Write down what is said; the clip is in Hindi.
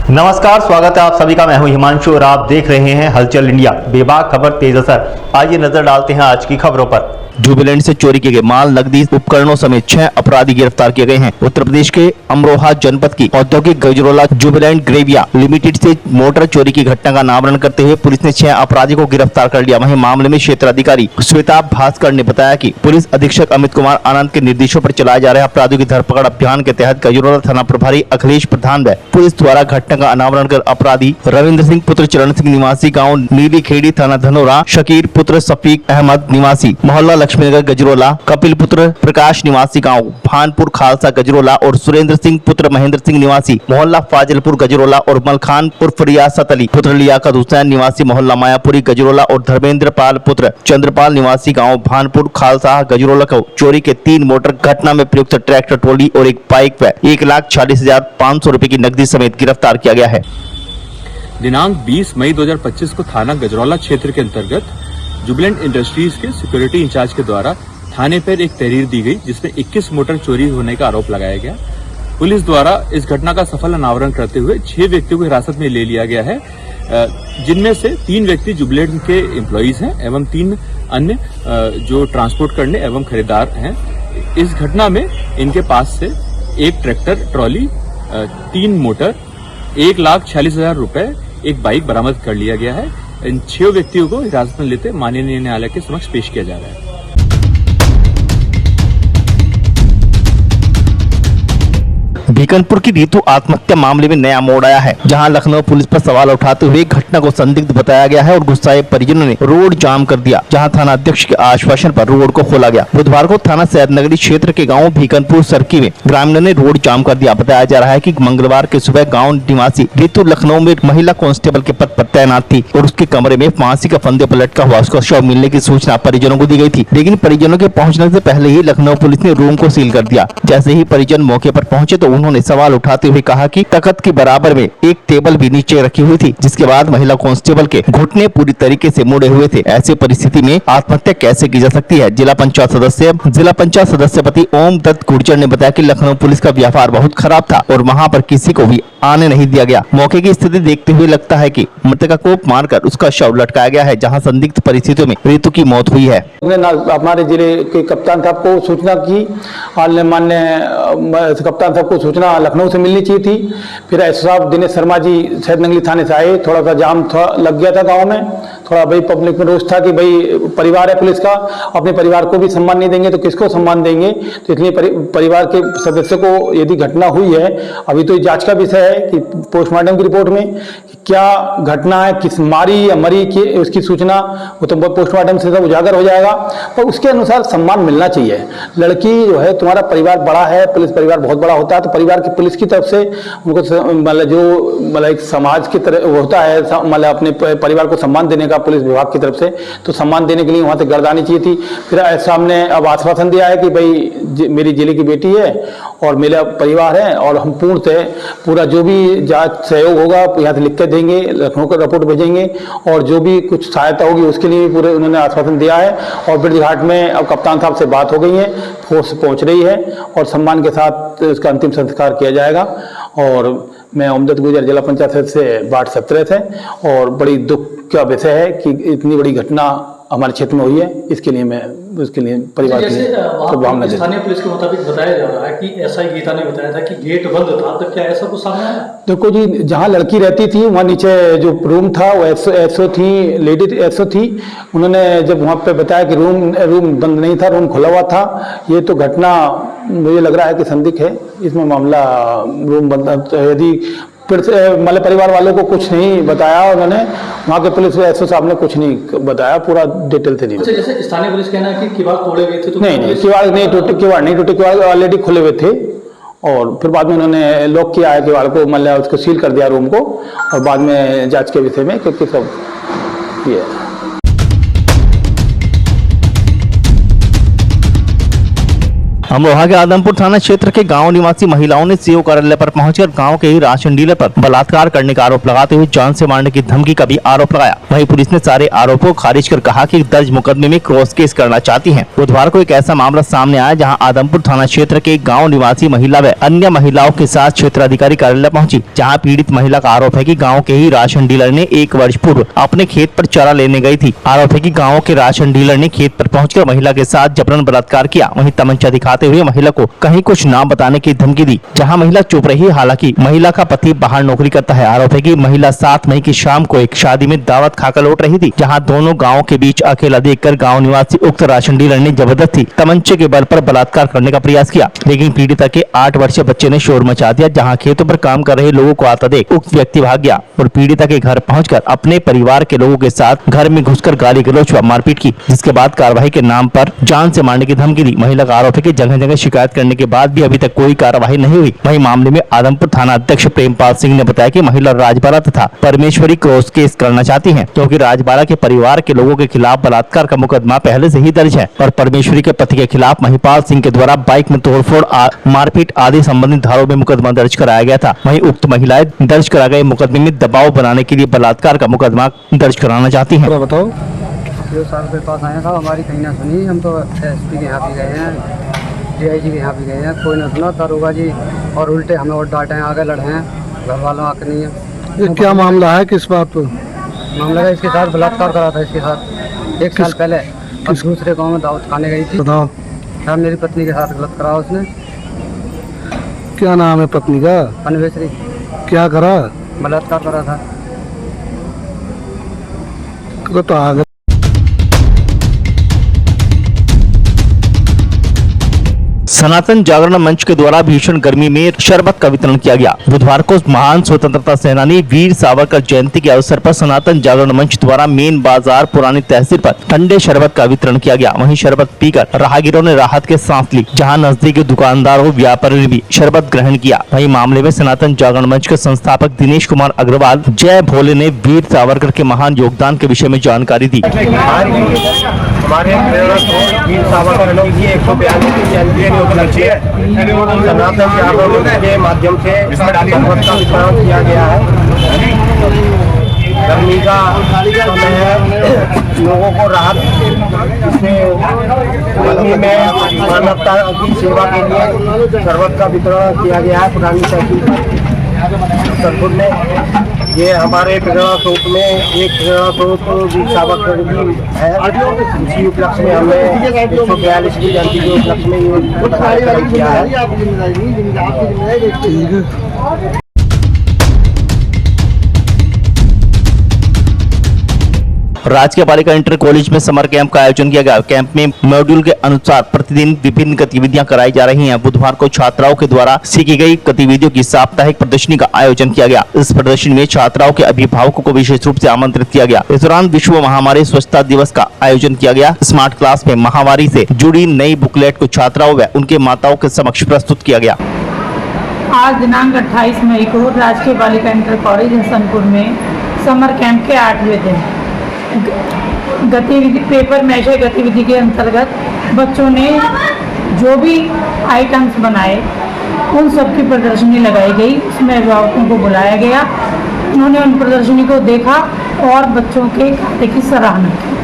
नमस्कार, स्वागत है आप सभी का। मैं हूं हिमांशु और आप देख रहे हैं हलचल इंडिया। बेबाक खबर तेज असर। आइए नजर डालते हैं आज की खबरों पर। जुबिलैंड से चोरी किए गए माल, नकदी, उपकरणों समेत 6 अपराधी गिरफ्तार किए गए हैं। उत्तर प्रदेश के अमरोहा जनपद की औद्योगिक गजरोला जुबिलैंड ग्रेविया लिमिटेड से मोटर चोरी की घटना का अनावरण करते हुए पुलिस ने 6 अपराधी को गिरफ्तार कर लिया। वहीं मामले में क्षेत्र अधिकारी श्वेता भास्कर ने बताया कि पुलिस अधीक्षक अमित कुमार आनंद के निर्देशों पर चलाए जा रहे अपराधियों की धरपकड़ अभियान के तहत गजरोला थाना प्रभारी अखिलेश प्रधान व पुलिस द्वारा घटना का अनावरण कर अपराधी रविंद्र सिंह पुत्र चरण सिंह निवासी गाँव नीली खेड़ी थाना धनोरा, शकीर पुत्र सफीक अहमद निवासी मोहल्ला लक्ष्मीनगर गजरोला, कपिल पुत्र प्रकाश निवासी गांव भानपुर खालसा गजरोला और सुरेंद्र सिंह पुत्र महेंद्र सिंह निवासी मोहल्ला फाजिलपुर गजरोला और मलखान उर्फ रियासत अली पुत्र लियाकत हुसैन निवासी मोहल्ला मायापुरी गजरोला और धर्मेंद्र पाल पुत्र चंद्रपाल निवासी गांव भानपुर खालसा गजरोला को चोरी के 3 मोटर घटना में प्रयुक्त ट्रैक्टर ट्रॉली और एक बाइक व 1,40,500 रुपए की नकदी समेत गिरफ्तार किया गया है। दिनांक 20 मई 2025 को थाना गजरौला क्षेत्र के अंतर्गत जुबिलैंड इंडस्ट्रीज के सिक्योरिटी इंचार्ज के द्वारा थाने पर एक तहरीर दी गई, जिसमें 21 मोटर चोरी होने का आरोप लगाया गया। पुलिस द्वारा इस घटना का सफल अनावरण करते हुए 6 व्यक्तियों को हिरासत में ले लिया गया है, जिनमें से 3 व्यक्ति जुबिलैंड के एम्प्लॉइज हैं एवं 3 अन्य जो ट्रांसपोर्ट करने एवं खरीदार हैं। इस घटना में इनके पास से एक ट्रैक्टर ट्रॉली, 3 मोटर, 1,40,000 रुपए, एक बाइक बरामद कर लिया गया है। इन 6 व्यक्तियों को हिरासत में लेते माननीय न्यायालय के समक्ष पेश किया जा रहा है। बीकानेर की रीतू आत्महत्या मामले में नया मोड़ आया है, जहां लखनऊ पुलिस पर सवाल उठाते हुए घटना को संदिग्ध बताया गया है और गुस्साए परिजनों ने रोड जाम कर दिया, जहां थाना अध्यक्ष के आश्वासन पर रोड को खोला गया। बुधवार को थाना सैदनगरी क्षेत्र के गांव बीकानेर सर्की में ग्रामीणों ने रोड जाम कर दिया। बताया जा रहा है कि मंगलवार की सुबह गाँव निवासी रीतू लखनऊ में महिला कांस्टेबल के पद पर तैनात थी और उसके कमरे में फांसी का फंदे पर लटका हुआ उसका शव मिलने की सूचना परिजनों को दी गई थी, लेकिन परिजनों के पहुंचने से पहले ही लखनऊ पुलिस ने रूम को सील कर दिया। जैसे ही परिजन मौके पर पहुंचे तो उन्होंने सवाल उठाते हुए कहा कि तख्त के बराबर में एक टेबल भी नीचे रखी हुई थी, जिसके बाद महिला कांस्टेबल के घुटने पूरी तरीके से मुड़े हुए थे। ऐसी परिस्थिति में आत्महत्या कैसे की जा सकती है? जिला पंचायत सदस्यपति ओम दत्त गुर्जर ने बताया कि लखनऊ पुलिस का व्यवहार बहुत खराब था और वहां पर किसी को भी आने नहीं दिया गया। मौके की स्थिति देखते हुए लगता है कि मृतका को मारकर उसका शव लटकाया गया है, जहां संदिग्ध परिस्थितियों में रीतू की मौत हुई है। हमारे जिले के कप्तान साहब को सूचना की, माननीय कप्तान साहब को सूचना लखनऊ से मिलनी चाहिए थी। फिर एसओ साहब दिनेश शर्मा जी सैदनगरी थाने से आए। थोड़ा सा जाम लग गया था गांव में, थोड़ा भाई पब्लिक में रोष था कि भाई परिवार है पुलिस का, अपने परिवार को भी सम्मान नहीं देंगे तो किसको सम्मान देंगे। तो इसलिए परिवार के सदस्य को यदि घटना हुई है, अभी तो जांच का विषय है कि पोस्टमार्टम की रिपोर्ट में क्या घटना है, किस मारी या मरी की उसकी सूचना वो तो पोस्टमार्टम से सब उजागर हो जाएगा, और उसके अनुसार सम्मान मिलना चाहिए। लड़की जो है, तुम्हारा परिवार बड़ा है, पुलिस परिवार बहुत बड़ा होता है, तो परिवार की पुलिस की तरफ से उनको मतलब जो मतलब एक समाज की तरह होता है, मतलब अपने परिवार को सम्मान देने का पुलिस विभाग की तरफ से, तो सम्मान देने के लिए वहाँ से गर्दानी चाहिए थी। फिर सामने अब आश्वासन दिया है कि भाई मेरी जिले की बेटी है और मेरा परिवार है और हम पूरा जो भी जांच सहयोग होगा यहाँ से लिख के देंगे, लखनऊ का रिपोर्ट भेजेंगे और जो भी कुछ सहायता होगी उसके लिए भी पूरे उन्होंने आश्वासन दिया है। और ब्रिज घाट में अब कप्तान साहब से बात हो गई है, फोर्स पहुंच रही है और सम्मान के साथ उसका अंतिम संस्कार किया जाएगा। और मैं ओमदत्त गुर्जर जिला पंचायत से वार्ड 17 से, और बड़ी दुख का विषय है कि इतनी बड़ी घटना हमारे क्षेत्र में हुई है। इसके लिए मैं उसके लिए परिवार के लिए शुभकामनाएं। स्थानीय पुलिस के मुताबिक बताया जा रहा है कि एसआई गीता ने बताया था कि गेट बंद था, तो क्या ऐसा कुछ सामने आया? देखो जी, जहाँ लड़की रहती थी वहाँ नीचे जो रूम था वो एसओ थी, लेडी एसओ थी। उन्होंने जब वहाँ पे बताया कि रूम बंद नहीं था, रूम खुला हुआ था। ये तो घटना मुझे लग रहा है कि संदिग्ध है इसमें मामला। रूम बंद यदि मतलब परिवार वालों को कुछ नहीं बताया उन्होंने, वहाँ के पुलिस एसओ साहब ने कुछ नहीं बताया, पूरा डिटेल से नहीं बताया। जैसे स्थानीय पुलिस कहना है कि किवाड़ तोड़े गए थे, तो नहीं किवाड़ नहीं टूटे, किवाड़ नहीं टूटे, किवाड़ ऑलरेडी खुले हुए थे और फिर बाद में उन्होंने लॉक किया है किवाड़ को, मतलब उसको सील कर दिया रूम को, और बाद में जांच के विषय में क्योंकि सब ये अमरोहा के आदमपुर थाना क्षेत्र के गांव निवासी महिलाओं ने सीओ कार्यालय पर पहुंचकर गांव के ही राशन डीलर पर बलात्कार करने का आरोप लगाते हुए जान से मारने की धमकी का भी आरोप लगाया। वहीं पुलिस ने सारे आरोपों को खारिज कर कहा कि दर्ज मुकदमे में क्रॉस केस करना चाहती है। बुधवार को एक ऐसा मामला सामने आया जहाँ आदमपुर थाना क्षेत्र के गाँव निवासी महिला व अन्य महिलाओं के साथ क्षेत्राधिकारी कार्यालय पहुंची, जहाँ पीड़ित महिला का आरोप है कि गाँव के ही राशन डीलर ने 1 वर्ष पूर्व अपने खेत पर चारा लेने गई थी। आरोप है कि गाँव के राशन डीलर ने खेत पर पहुंचकर महिला के साथ जबरन बलात्कार किया। वहीं तमंचा दिखाते हुए महिला को कहीं कुछ ना बताने की धमकी दी, जहां महिला चुप रही। हालांकि महिला का पति बाहर नौकरी करता है। आरोप है कि महिला 7 मई की शाम को एक शादी में दावत खाकर लौट रही थी, जहां दोनों गांव के बीच अकेला देखकर गांव निवासी उक्त राशन डीलर ने जबरदस्ती तमंचे के बल पर बलात्कार करने का प्रयास किया। लेकिन पीड़िता के 8 वर्षीय बच्चे ने शोर मचा दिया। जहाँ खेतों पर काम कर रहे लोगों को आता देख उक्त व्यक्ति भाग गया और पीड़िता के घर पहुंचकर अपने परिवार के लोगों के साथ घर में घुसकर गाली गलौज व मारपीट की, जिसके बाद कार्रवाई के नाम पर जान से मारने की धमकी दी। महिला का आरोप है कि जगह जगह शिकायत करने के बाद भी अभी तक कोई कार्रवाई नहीं हुई। वहीं मामले में आदमपुर थाना अध्यक्ष प्रेमपाल सिंह ने बताया कि महिला राजबाड़ा तथा परमेश्वरी क्रॉस केस करना चाहती है, क्योंकि राजबाड़ा के परिवार के लोगों के खिलाफ बलात्कार का मुकदमा पहले से ही दर्ज है और परमेश्वरी के पति के खिलाफ महिपाल सिंह के द्वारा बाइक में तोड़फोड़ मारपीट आदि संबंधित धाराओं में मुकदमा दर्ज कराया गया था। वहीं उक्त महिलाएं दर्ज कराए गए मुकदमे में दबाव बनाने के लिए बलात्कार का मुकदमा दर्ज कराना चाहती है। बताओ। जो साहब के पास आया था, हमारी कहीं ना सुनी। हम तो एसपी के यहाँ भी गए हैं, डीआईजी के यहाँ भी गए हैं, कोई ना सुना। दारोगा जी और उल्टे हमें और डांटे हैं, आगे लड़े हैं, घर वालों आके नहीं है। ये क्या मामला है, किस बात पर मामला है? इसके साथ बलात्कार करा था, इसके साथ 1 साल पहले। और दूसरे गाँव में दावत खाने गई थी। बताओ। साहब मेरी पत्नी के साथ गलत करा उसने। क्या नाम है पत्नी का? परमेश्वरी। क्या करा? बलात्कार करा था। तो आगे सनातन जागरण मंच के द्वारा भीषण गर्मी में शरबत का वितरण किया गया। बुधवार को महान स्वतंत्रता सेनानी वीर सावरकर जयंती के अवसर पर सनातन जागरण मंच द्वारा मेन बाजार पुरानी तहसील पर ठंडे शरबत का वितरण किया गया। वहीं शरबत पीकर राहगीरों ने राहत के सांस ली, जहां नजदीकी दुकानदारों व्यापारियों ने भी शरबत ग्रहण किया। वहीं मामले में सनातन जागरण मंच के संस्थापक दिनेश कुमार अग्रवाल जय भोले ने वीर सावरकर के महान योगदान के विषय में जानकारी दी। हमारे वीर सावरकर की 142वीं जयंती उपलक्ष्य है, सनातन जागरण के माध्यम से शरबत का वितरण किया गया है। गर्मी का समय है, लोगों को राहत से गर्मी में मानवता की सेवा के लिए शरबत का वितरण किया गया है। पुरानी तहसील सरपुर में ये हमारे प्रेरणा स्रोत में एक प्रेरणा स्रोत वीर सावरकर जी है। इसी उपलक्ष्य में हमने 142वीं जयंती के उपलक्ष्य में ये कार्यक्रम किया है। राजकीय बालिका इंटर कॉलेज में समर कैंप का आयोजन किया गया। कैंप में मॉड्यूल के अनुसार प्रतिदिन विभिन्न गतिविधियां कराई जा रही हैं। बुधवार को छात्राओं के द्वारा सीखी गई गतिविधियों की साप्ताहिक प्रदर्शनी का आयोजन किया गया। इस प्रदर्शनी में छात्राओं के अभिभावकों को विशेष रूप से आमंत्रित किया गया। इस दौरान विश्व महामारी स्वच्छता दिवस का आयोजन किया गया। स्मार्ट क्लास में महामारी से जुड़ी नई बुकलेट को छात्राओं व उनके माताओं के समक्ष प्रस्तुत किया गया। आज दिनांक 28 मई को राजकीय बालिका इंटर कॉलेज हसनपुर में समर कैंप के 8वें दिन गतिविधि पेपर मैशे गतिविधि के अंतर्गत बच्चों ने जो भी आइटम्स बनाए उन सब की प्रदर्शनी लगाई गई। उसमें अभिभावकों को बुलाया गया, उन्होंने उन प्रदर्शनी को देखा और बच्चों के कार्य की सराहना की।